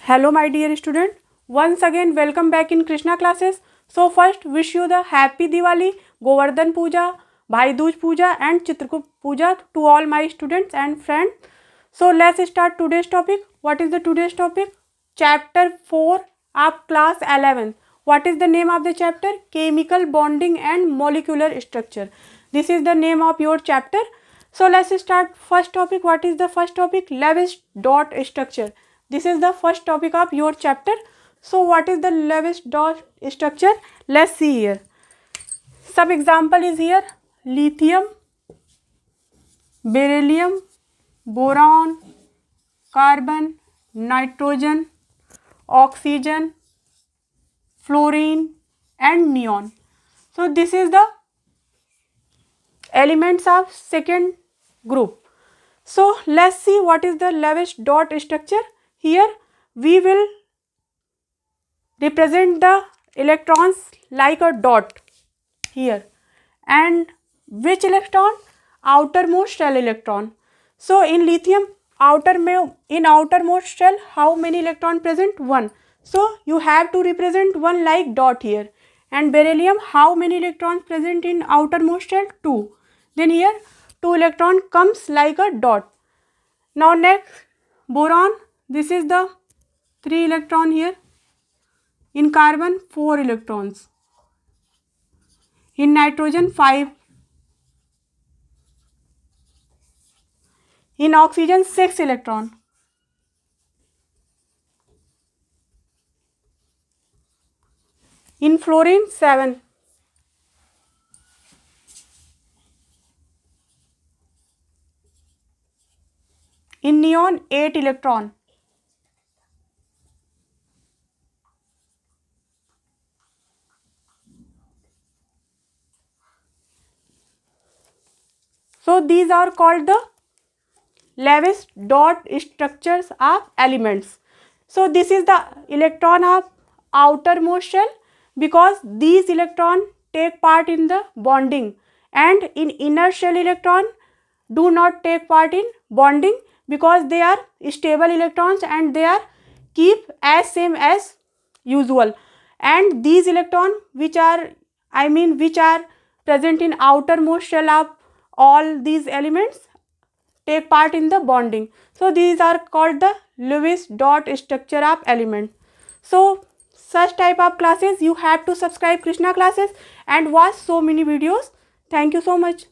Hello my dear student, once again welcome back in Krishna classes. So first wish you the happy Diwali, Govardhan Puja, Bhai Dooj Puja and Chitrakoot Puja to all my students and friends. So let's start today's topic. What is the today's topic? Chapter 4 of class 11. What is the name of the chapter? Chemical bonding and molecular structure. This is the name of your chapter. So let's start first topic. What is the first topic? Lewis dot structure. This is the first topic of your chapter. So what is the Lewis dot structure? Let's see here. Some example is here: lithium, beryllium, boron, carbon, nitrogen, oxygen, fluorine and neon. So this is the elements of second group. So let's see what is the Lewis dot structure. Here we will represent the electrons like a dot here, and which electron? Outermost shell electron. So in lithium, outermost shell, how many electron present? 1. So you have to represent 1 like dot here. And beryllium, how many electrons present in outermost shell? 2. Then here 2 electron comes like a dot. Now next, boron, this is the 3 electron here. In carbon 4 electrons. In nitrogen 5. In oxygen 6 electron. In fluorine 7. In neon 8 electron. So these are called the Lewis dot structures of elements. So this is the electron of outermost shell, because these electron take part in the bonding, and in inner shell electron do not take part in bonding because they are stable electrons and they are keep as same as usual. And these electron which are present in outermost shell of all these elements take part in the bonding. So these are called the Lewis dot structure of element. So such type of classes you have to subscribe Krishna classes and watch so many videos. Thank you so much.